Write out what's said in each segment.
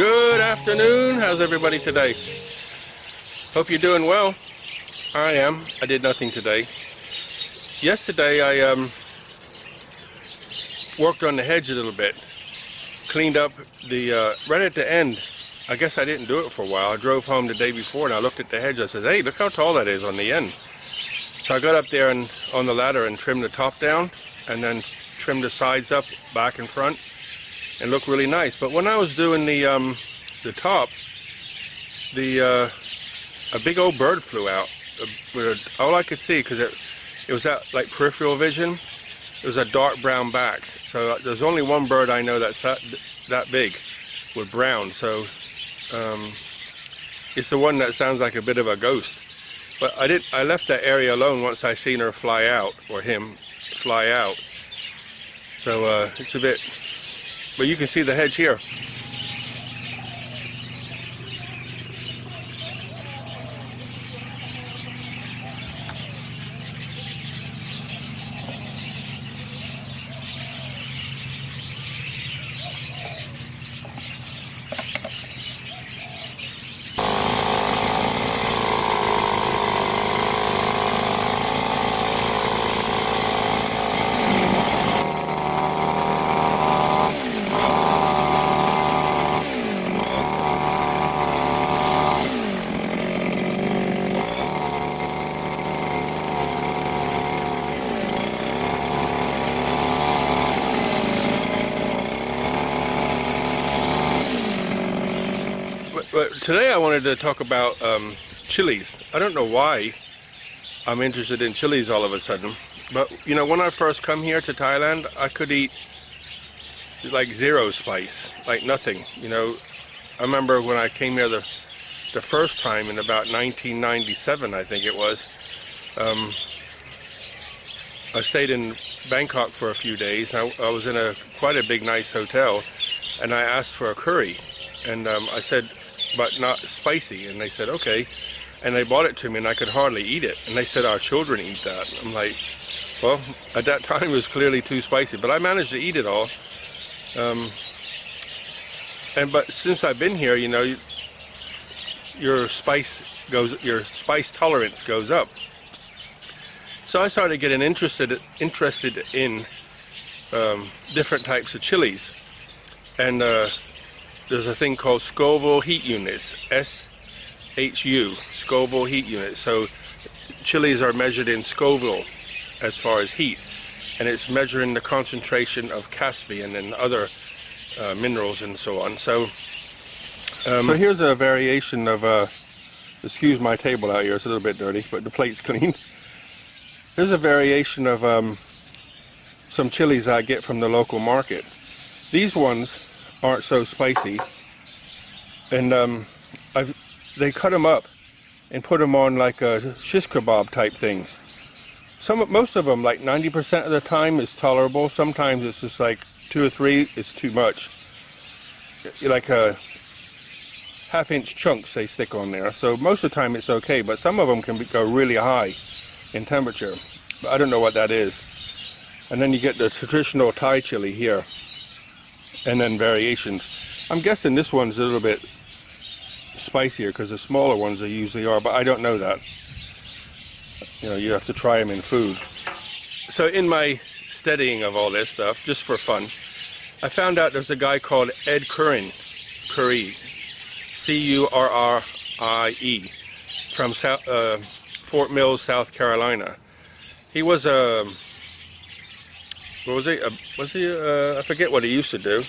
Good afternoon. How's everybody today? Hope you're doing well. I am. I did nothing today. Yesterday I worked on the hedge a little bit. Cleaned up the right at the end. I guess I didn't do it for a while. I drove home the day before and I looked at the hedge. I said, hey, look how tall that is on the end. So I got up there and on the ladder and trimmed the top down and then trimmed the sides up, back and front, and looked really nice. But when I was doing the top, a big old bird flew out. All I could see, because it was that like peripheral vision, it was a dark brown back. So there's only one bird I know that's that big with brown. So it's the one that sounds like a bit of a ghost. But I left that area alone once I seen her fly out, or him fly out. So it's a bit, but you can see the hedge here. But today I wanted to talk about chilies. I don't know why I'm interested in chilies all of a sudden, but you know, when I first come here to Thailand, I could eat like zero spice, like nothing. You know, I remember when I came here the first time in about 1997, I think it was. I stayed in Bangkok for a few days. I was in quite a big, nice hotel, and I asked for a curry, and I said, but not spicy, and they said okay, and they bought it to me and I could hardly eat it, and they said our children eat that. I'm like, well, at that time it was clearly too spicy, but I managed to eat it all. But since I've been here, you know, your spice tolerance goes up. So I started getting interested in different types of chilies, and there's a thing called Scoville heat units, SHU, Scoville heat units. So chilies are measured in Scoville as far as heat, and it's measuring the concentration of caspian and other minerals and so on. So here's a variation of, excuse my table out here, it's a little bit dirty, but the plate's clean. Here's a variation of some chilies I get from the local market. These ones aren't so spicy, and they cut them up and put them on like a shish kebab type things. Most of them, like 90% of the time, is tolerable. Sometimes it's just like 2 or 3, it's too much. Like a half-inch chunks they stick on there. So most of the time it's okay, but some of them can go really high in temperature. But I don't know what that is. And then you get the traditional Thai chili here, and then variations. I'm guessing this one's a little bit spicier because the smaller ones they usually are, but I don't know that. You know, you have to try them in food. So in my studying of all this stuff, just for fun, I found out there's a guy called Ed Currie, C-U-R-R-I-E, from Fort Mills, South Carolina. He was a what was he? I forget what he used to do.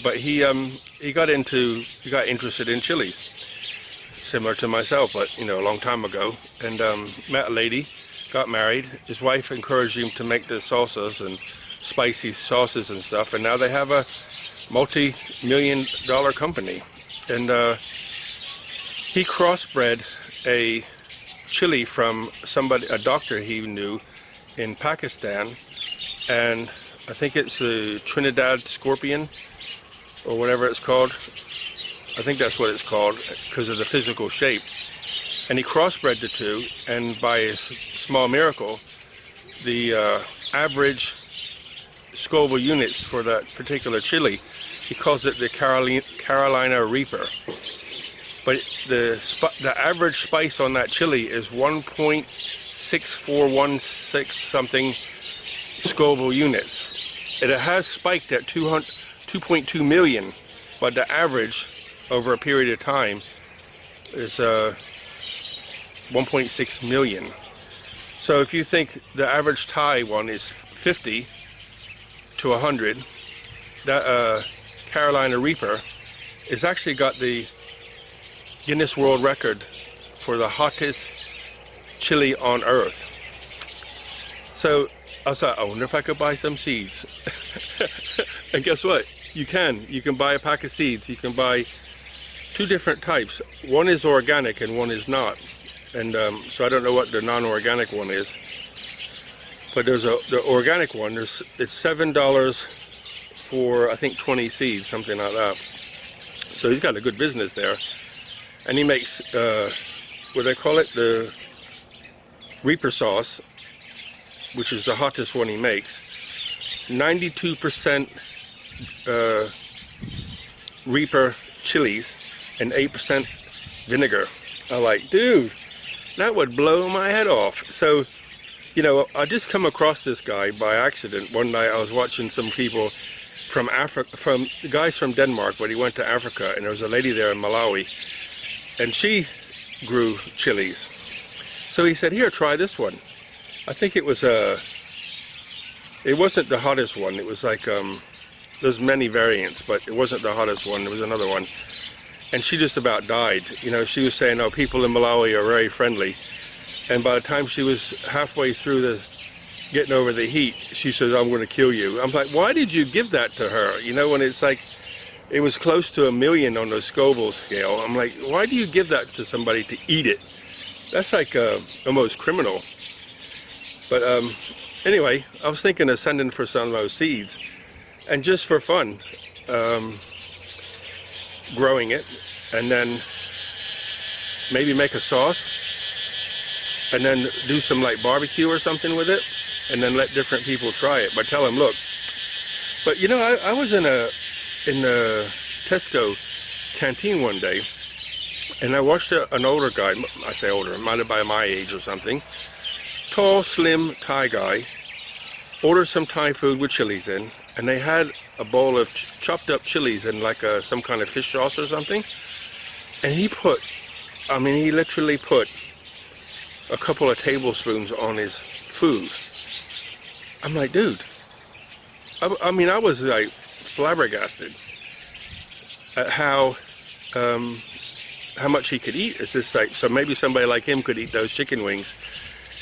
But he got interested in chilies, similar to myself, but you know, a long time ago. And met a lady, got married. His wife encouraged him to make the salsas and spicy sauces and stuff, and now they have a multi-million-dollar company. And he crossbred a chili from a doctor he knew in Pakistan, and I think it's a Trinidad Scorpion or whatever it's called. I think that's what it's called because of the physical shape. And he crossbred the two, and by a small miracle, the average Scoville units for that particular chili. He calls it the Carolina Reaper. But the average spice on that chili is 1.6416 something Scoville units. It has spiked at 2.2 million, but the average over a period of time is 1.6 million. So if you think the average Thai one is 50 to 100, that Carolina Reaper has actually got the Guinness World Record for the hottest chili on earth. So I was like, I wonder if I could buy some seeds. And guess what? You can buy a pack of seeds. You can buy 2 different types. One is organic and one is not. And so I don't know what the non-organic one is. But there's the organic one. It's $7 for, I think, 20 seeds, something like that. So he's got a good business there. And he makes, what they call it, the Reaper sauce, which is the hottest one he makes. 92% Reaper chilies and 8% vinegar. I'm like, dude, that would blow my head off. So, you know, I just come across this guy by accident. One night I was watching some people from Africa, from guys from Denmark, but he went to Africa, and there was a lady there in Malawi, and she grew chilies. So he said, here, try this one. I think it was it wasn't the hottest one. It was like, there's many variants, but it wasn't the hottest one. There was another one. And she just about died. You know, she was saying, oh, people in Malawi are very friendly. And by the time she was halfway through getting over the heat, she says, I'm going to kill you. I'm like, why did you give that to her? You know, when it's like, it was close to 1 million on the Scoville scale. I'm like, why do you give that to somebody to eat it? That's like almost criminal. But anyway, I was thinking of sending for some of those seeds. And just for fun, growing it, and then maybe make a sauce, and then do some like barbecue or something with it, and then let different people try it. But tell them, look. But you know, I was in the Tesco canteen one day, and I watched an older guy. I say older, might have been my age or something. Tall, slim Thai guy, ordered some Thai food with chilies in, and they had a bowl of chopped up chilies in like some kind of fish sauce or something. And he put, I mean, he literally put a couple of tablespoons on his food. I'm like, dude, I mean, I was like flabbergasted at how much he could eat. It's just like, so maybe somebody like him could eat those chicken wings.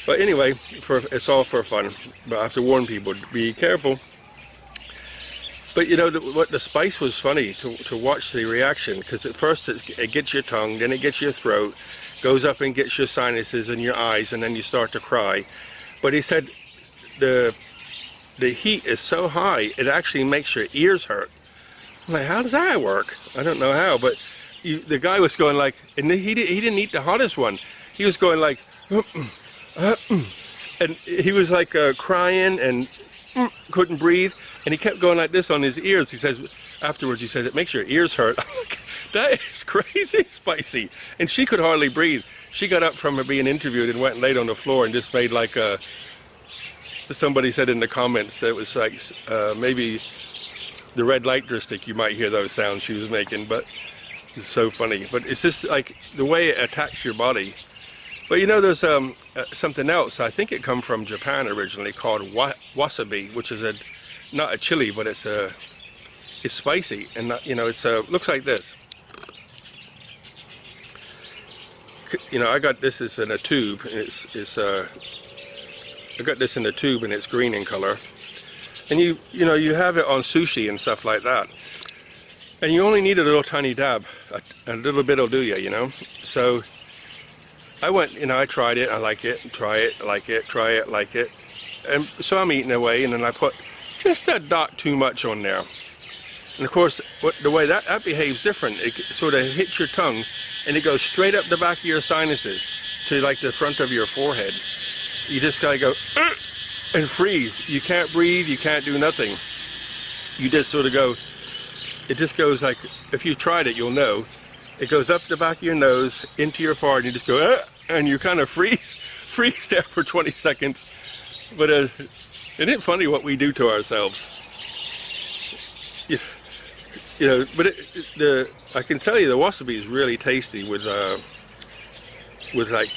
But anyway, it's all for fun. But I have to warn people, be careful. But you know, what the spice was funny to watch the reaction, because at first it gets your tongue, then it gets your throat, goes up and gets your sinuses and your eyes, and then you start to cry. But he said the heat is so high, it actually makes your ears hurt. I'm like, how does that work? I don't know how, but the guy was going like, and he didn't eat the hottest one. He was going like, and he was like crying and couldn't breathe, and he kept going like this on his ears. He says, afterwards, he says, it makes your ears hurt. I'm like, that is crazy spicy. And she could hardly breathe. She got up from being interviewed and went and laid on the floor and just made like somebody said in the comments that it was like maybe the red light district, you might hear those sounds she was making, but it's so funny. But it's just like the way it attacks your body. But you know, there's something else, I think it come from Japan originally, called wasabi, which is not a chili, but it's spicy, and not, you know, it's looks like this. You know, I got this is in a tube, and I got this in a tube, and it's green in color. And you know, you have it on sushi and stuff like that, and you only need a little tiny dab. A little bit will do you, you know. So I went, you know, I tried it, I like it, try it, like it, try it, like it. And so I'm eating away, and then I put just a dot too much on there. And of course, the way that behaves different, it sort of hits your tongue, and it goes straight up the back of your sinuses to like the front of your forehead. You just gotta go and freeze. You can't breathe, you can't do nothing. you just sort of go, it just goes like, if you've tried it, you'll know. It goes up the back of your nose, into your forehead, and you just go, and you kind of freeze there for 20 seconds. But isn't it funny what we do to ourselves? You know, but I can tell you the wasabi is really tasty with like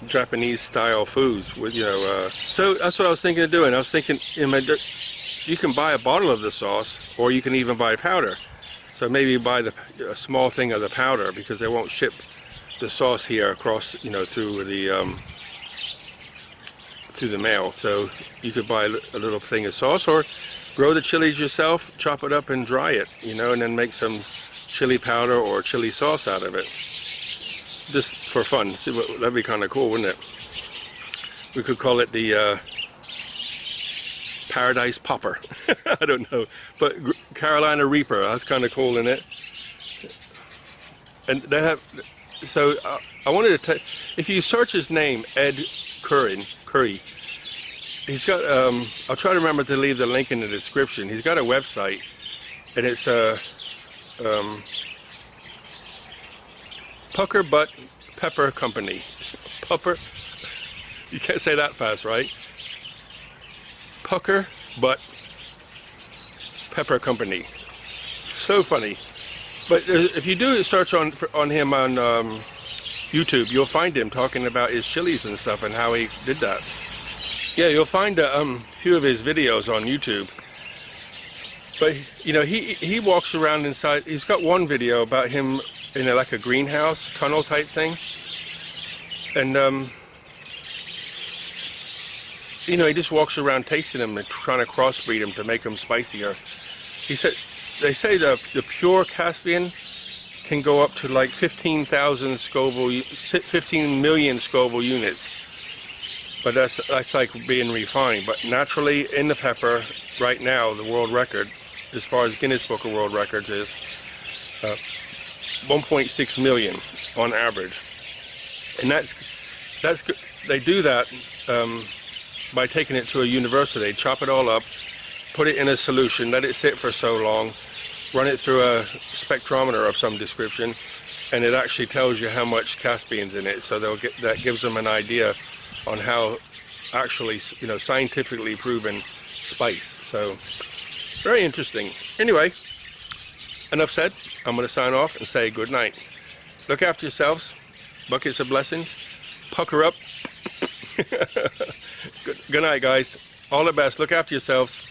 Japanese style foods. With so that's what I was thinking of doing. I was thinking, you can buy a bottle of the sauce, or you can even buy powder. So maybe buy a small thing of the powder, because they won't ship the sauce here across, through the mail. So you could buy a little thing of sauce, or grow the chilies yourself, chop it up and dry it, and then make some chili powder or chili sauce out of it. Just for fun. See, that'd be kind of cool, wouldn't it? We could call it the Paradise Popper. I don't know, but Carolina Reaper, that's kind of cool, isn't it? And they have, so I wanted to tell, if you search his name, Ed Currie, he's got, I'll try to remember to leave the link in the description. He's got a website, and it's Pucker Butt Pepper Company. Pupper, you can't say that fast, right? Pucker Butt Pepper Company. So funny. But if you do a search on him on YouTube, you'll find him talking about his chilies and stuff and how he did that. Yeah, you'll find a few of his videos on YouTube. But he walks around inside. He's got one video about him in like a greenhouse tunnel type thing, and he just walks around tasting them and trying to crossbreed them to make them spicier. He said, they say the pure Caspian can go up to like 15,000 Scoville, 15 million Scoville units. But that's like being refined. But naturally, in the pepper, right now, the world record, as far as Guinness Book of World Records, is 1.6 million on average. And that's good. They do that by taking it to a university, chop it all up, put it in a solution, let it sit for so long, run it through a spectrometer of some description, and it actually tells you how much Caspian's in it. So that gives them an idea on how actually, scientifically proven spice. So very interesting. Anyway, enough said. I'm going to sign off and say good night. Look after yourselves. Buckets of blessings. Pucker up. Good night, guys. All the best. Look after yourselves.